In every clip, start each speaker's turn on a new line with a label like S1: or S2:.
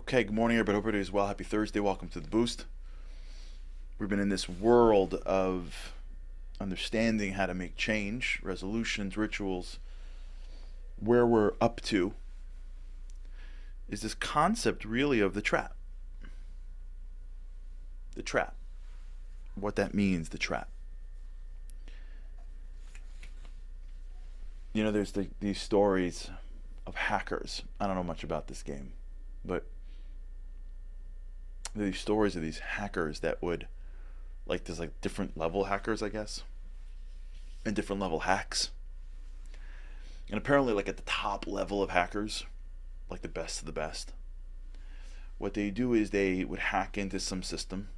S1: Okay, good morning, everybody. Hope everybody is well. Happy Thursday. Welcome to the Boost. We've been in this world of understanding how to make change, resolutions, rituals. Where we're up to is this concept really of the trap. The trap. What that means, the trap. You know, there's these stories of hackers. I don't know much about this game, but these stories of these hackers that would, like, there's like different level hackers, I guess, and different level hacks. And apparently, like, at the top level of hackers, like the best of the best, what they do is they would hack into some system.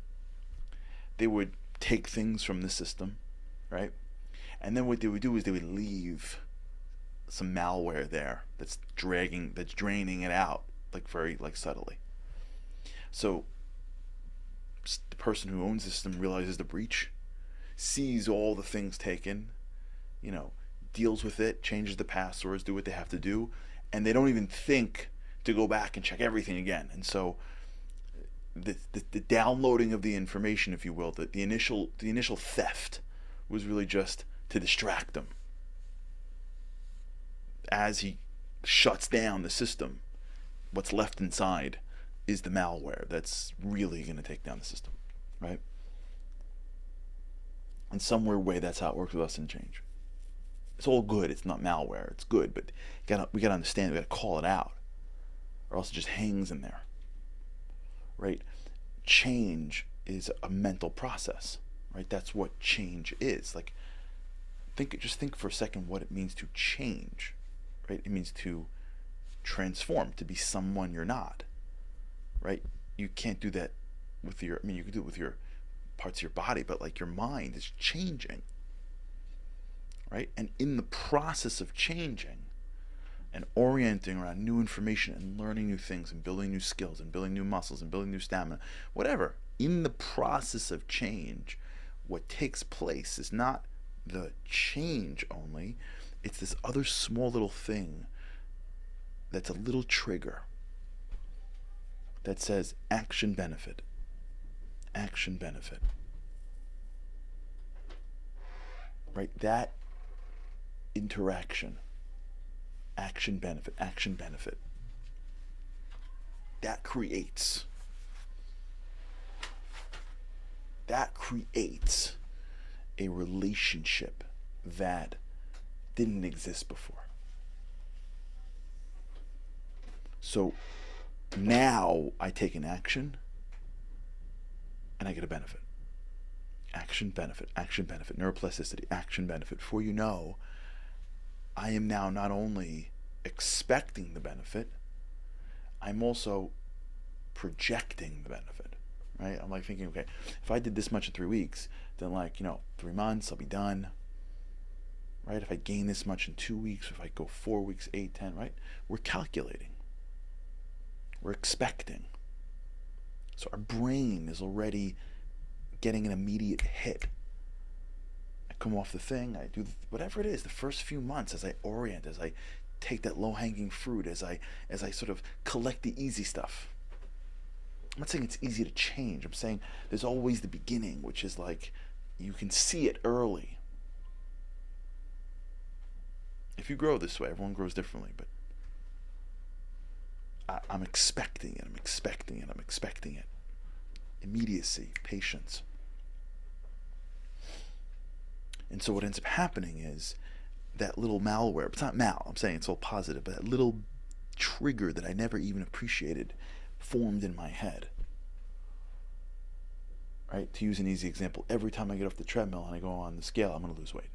S1: They would take things from the system, right? And then what they would do is they would leave some malware there that's draining it out, like, very, like, subtly. So the person who owns the system realizes the breach, sees all the things taken, deals with it, changes the passwords, do what they have to do, and they don't even think to go back and check everything again. And so the downloading of the information, if you will, the initial theft was really just to distract them. As he shuts down the system, what's left inside is the malware that's really going to take down the system, right? In some weird way, that's how it works with us in change. It's all good. It's not malware. It's good, but we gotta understand. We gotta call it out, or else it just hangs in there, right? Change is a mental process, right? That's what change is. Like, just think for a second what it means to change, right? It means to transform, to be someone you're not, right? You can't do that with you can do it with your parts of your body, but, like, your mind is changing, right? And in the process of changing and orienting around new information and learning new things and building new skills and building new muscles and building new stamina, whatever, in the process of change, what takes place is not the change only, it's this other small little thing that's a little trigger that says action benefit. Action benefit. Right? That interaction. Action benefit. Action benefit. That creates a relationship that didn't exist before. So now I take an action and I get a benefit. Action benefit, neuroplasticity, action benefit. For I am now not only expecting the benefit, I'm also projecting the benefit, right? I'm like thinking, okay, if I did this much in 3 weeks, then 3 months, I'll be done, right? If I gain this much in 2 weeks, if I go 4 weeks, 8, 10, right? We're calculating. We're expecting. So our brain is already getting an immediate hit. I come off the thing, I do whatever it is, the first few months as I orient, as I take that low-hanging fruit, as I sort of collect the easy stuff. I'm not saying it's easy to change. I'm saying there's always the beginning, which is like you can see it early. If you grow this way, everyone grows differently, but I'm expecting it. I'm expecting it. Immediacy, patience. And so what ends up happening is that little malware, it's not I'm saying it's all positive, but that little trigger that I never even appreciated formed in my head. Right? To use an easy example, every time I get off the treadmill and I go on the scale, I'm going to lose weight.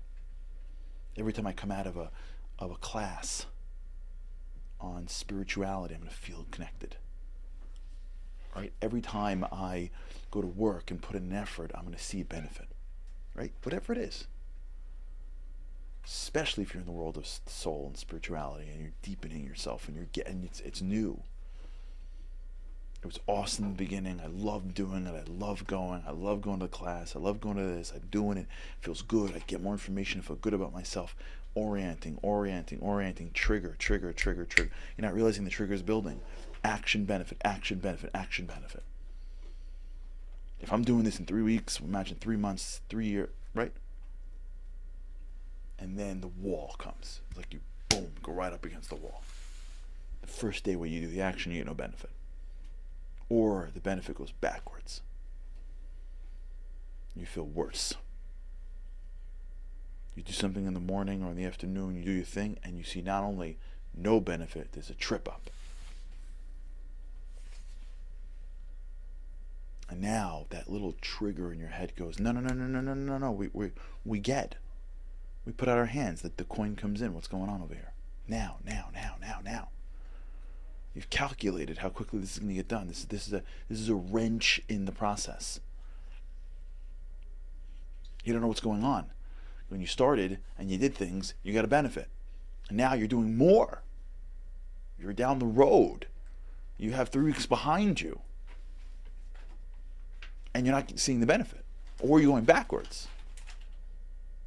S1: Every time I come out of a class on spirituality, I'm going to feel connected. Right? Every time I go to work and put in an effort, I'm going to see a benefit. Right? Whatever it is. Especially if you're in the world of soul and spirituality and you're deepening yourself and you're getting it's new. It was awesome in the beginning. I love doing it. I love going to the class. I love going to this. I'm doing it. It feels good. I get more information. I feel good about myself. orienting, trigger. You're not realizing the trigger is building. Action, benefit. If I'm doing this in 3 weeks, imagine 3 months, 3 years, right? And then the wall comes. It's like you, boom, go right up against the wall. The first day where you do the action, you get no benefit. Or the benefit goes backwards. You feel worse. You do something in the morning or in the afternoon, you do your thing, and you see not only no benefit, there's a trip up. And now that little trigger in your head goes, no, we get. We put out our hands that the coin comes in. What's going on over here? Now. You've calculated how quickly this is going to get done. This is a wrench in the process. You don't know what's going on. When you started and you did things, you got a benefit. And now you're doing more. You're down the road. You have 3 weeks behind you. And you're not seeing the benefit. Or you're going backwards.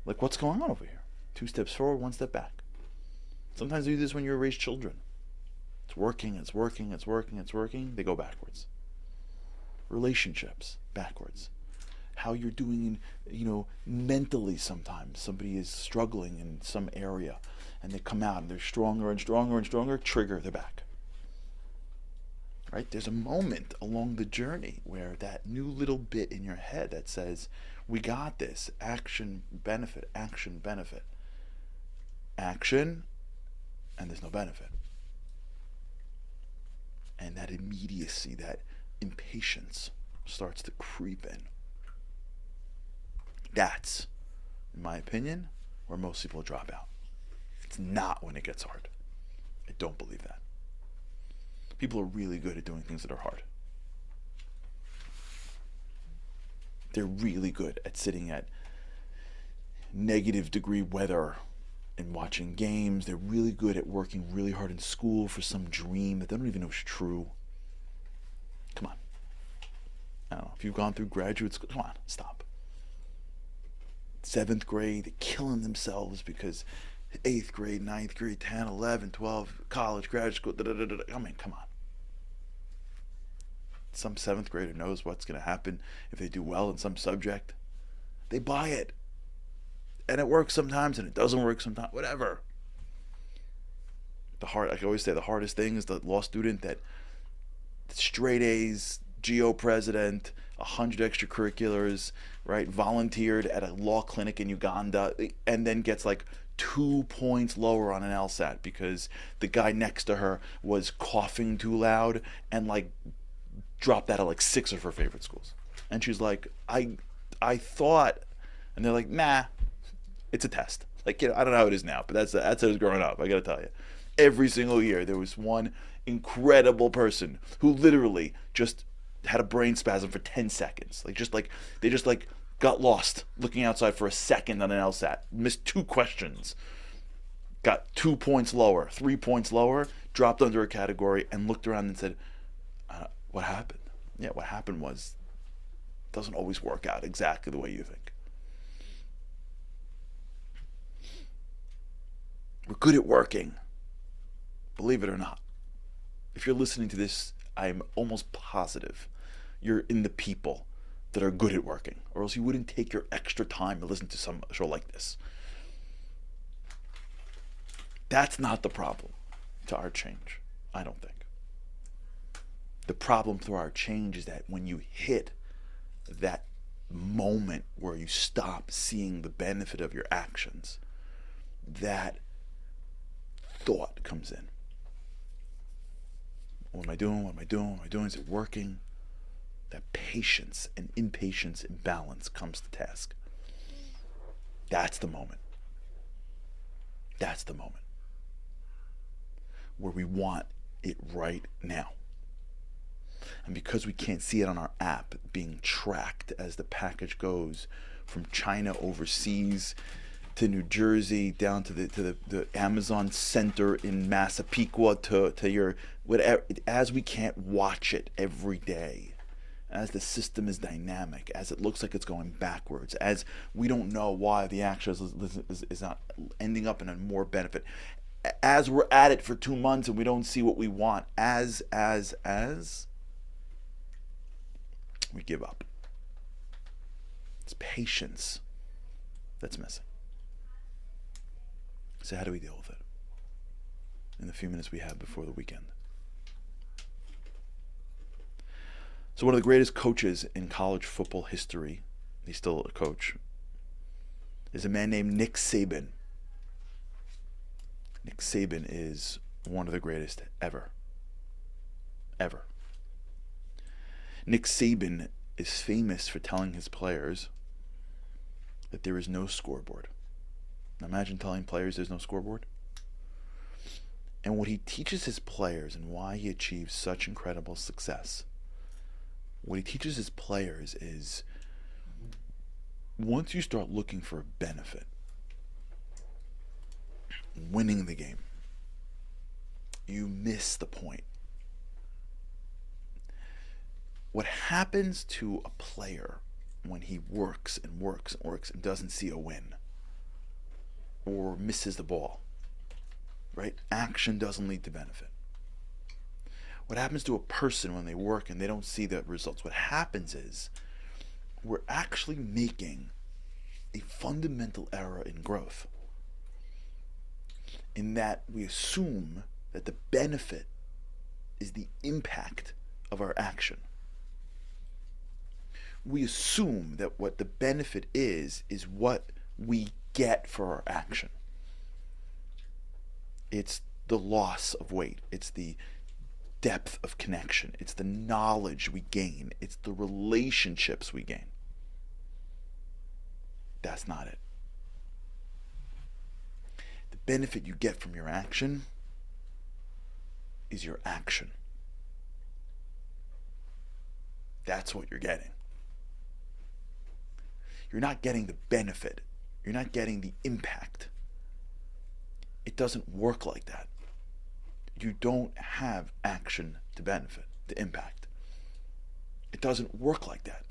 S1: Like, what's going on over here? 2 steps forward, 1 step back. Sometimes you do this when you raise children. It's working. They go backwards. Relationships, backwards. How you're doing, mentally sometimes. Somebody is struggling in some area and they come out and they're stronger, trigger, they're back. Right? There's a moment along the journey where that new little bit in your head that says, we got this, action, benefit. Action, and there's no benefit. And that immediacy, that impatience starts to creep in. That's, in my opinion, where most people drop out. It's not when it gets hard. I don't believe that. People are really good at doing things that are hard. They're really good at sitting at -degree weather and watching games. They're really good at working really hard in school for some dream that they don't even know is true. Come on. I don't know. If you've gone through graduate school, come on, stop. 7th grade, they're killing themselves because 8th grade, 9th grade, 10, 11, 12, college, graduate school, I mean, come on. Some 7th grader knows what's going to happen if they do well in some subject. They buy it. And it works sometimes and it doesn't work sometimes. Whatever. Like I always say, the hardest thing is the law student that straight A's, GO president, 100 extracurriculars, right? Volunteered at a law clinic in Uganda and then gets like 2 points lower on an LSAT because the guy next to her was coughing too loud and like dropped out of like 6 of her favorite schools. And she's like, I thought, and they're like, nah, it's a test. Like, I don't know how it is now, but that's how it was growing up. I gotta tell you, every single year there was one incredible person who literally just had a brain spasm for 10 seconds. They just got lost looking outside for a second on an LSAT, missed 2 questions, got 2 points lower, 3 points lower, dropped under a category, and looked around and said, what happened? Yeah, what happened was, it doesn't always work out exactly the way you think. We're good at working. Believe it or not. If you're listening to this, I'm almost positive you're in the people that are good at working, or else you wouldn't take your extra time to listen to some show like this. That's not the problem to our change, I don't think. The problem to our change is that when you hit that moment where you stop seeing the benefit of your actions, that thought comes in. What am I doing? Is it working? That patience and impatience imbalance comes to task. That's the moment. That's the moment where we want it right now. And because we can't see it on our app being tracked as the package goes from China overseas to New Jersey down to the Amazon center in Massapequa to your whatever, as we can't watch it every day, as the system is dynamic, as it looks like it's going backwards, as we don't know why the action is not ending up in a more benefit, as we're at it for 2 months and we don't see what we want, as we give up. It's patience that's missing. So how do we deal with it in the few minutes we have before the weekend? So one of the greatest coaches in college football history, he's still a coach, is a man named Nick Saban. Nick Saban is one of the greatest ever. Ever. Nick Saban is famous for telling his players that there is no scoreboard. Now imagine telling players there's no scoreboard. And what he teaches his players and why he achieves such incredible success, what he teaches his players is, once you start looking for a benefit, winning the game, you miss the point. What happens to a player when he works and works and works and doesn't see a win or misses the ball, right? Action doesn't lead to benefit. What happens to a person when they work and they don't see the results? What happens is we're actually making a fundamental error in growth, in that we assume that the benefit is the impact of our action. We assume that what the benefit is what we get for our action. It's the loss of weight. It's the depth of connection. It's the knowledge we gain. It's the relationships we gain. That's not it. The benefit you get from your action is your action. That's what you're getting. You're not getting the benefit. You're not getting the impact. It doesn't work like that. You don't have action to benefit, to impact. It doesn't work like that.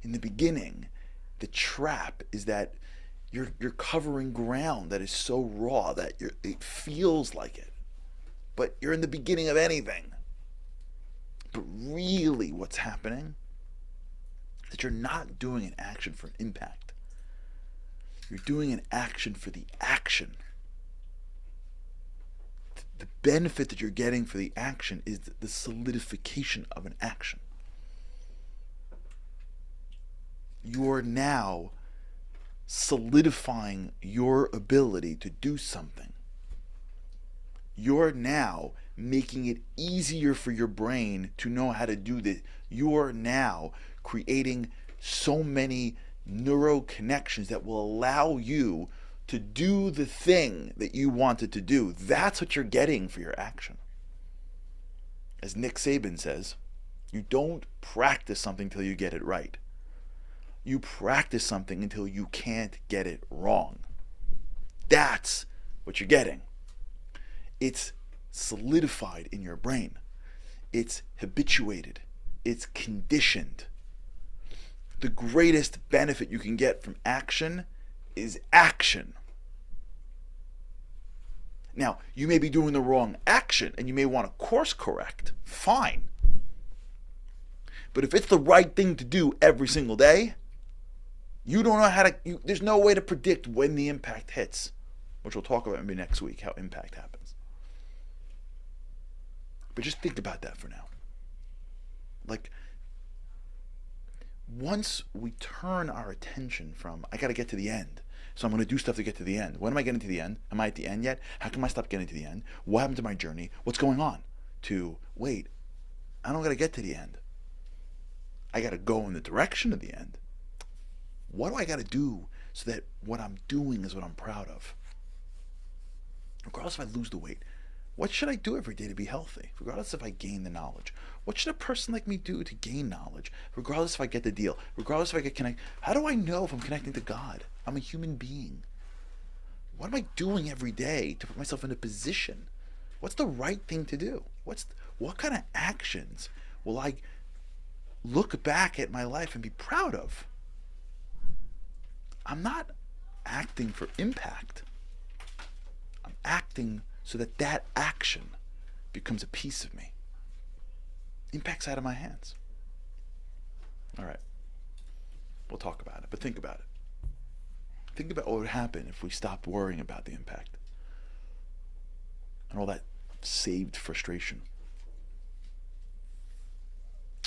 S1: In the beginning, the trap is that you're covering ground that is so raw that it feels like it. But you're in the beginning of anything. But really what's happening is that you're not doing an action for an impact. You're doing an action for the action. The benefit that you're getting for the action is the solidification of an action. You're now solidifying your ability to do something. You're now making it easier for your brain to know how to do this. You're now creating so many neural connections that will allow you to do the thing that you wanted to do. That's what you're getting for your action. As Nick Saban says, you don't practice something till you get it right. You practice something until you can't get it wrong. That's what you're getting. It's solidified in your brain. It's habituated. It's conditioned. The greatest benefit you can get from action is action. Now, you may be doing the wrong action and you may want to course correct. Fine. But if it's the right thing to do every single day, you don't know how to, there's no way to predict when the impact hits, which we'll talk about maybe next week, how impact happens. But just think about that for now. Like, once we turn our attention from, I got to get to the end, so I'm going to do stuff to get to the end. When am I getting to the end? Am I at the end yet? How come I stop getting to the end? What happened to my journey? What's going on? To, wait, I don't got to get to the end. I got to go in the direction of the end. What do I got to do so that what I'm doing is what I'm proud of? Regardless if I lose the weight, what should I do every day to be healthy? Regardless if I gain the knowledge. What should a person like me do to gain knowledge? Regardless if I get the deal. Regardless if I get connected. How do I know if I'm connecting to God? I'm a human being. What am I doing every day to put myself in a position? What's the right thing to do? What kind of actions will I look back at my life and be proud of. I'm not acting for impact. I'm acting so that that action becomes a piece of me. Impact's out of my hands. All right. We'll talk about it, but think about it. Think about what would happen if we stopped worrying about the impact and all that saved frustration.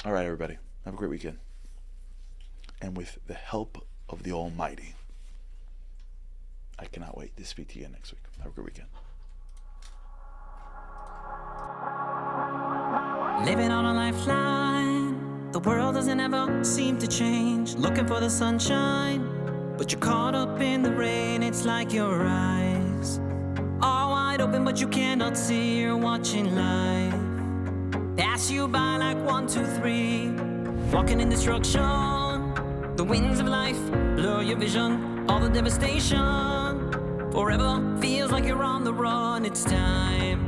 S1: All right, everybody. Have a great weekend. And with the help of the Almighty, I cannot wait to speak to you again next week. Have a great weekend.
S2: Living on a lifeline, the world doesn't ever seem to change. Looking for the sunshine, but you're caught up in the rain. It's like your eyes are wide open, but you cannot see. You're watching life pass you by like 1, 2, 3. Walking in destruction, the winds of life blur your vision. All the devastation forever feels like you're on the run. It's time.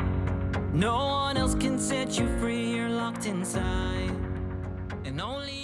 S2: No one else can set you free. You're locked inside, and only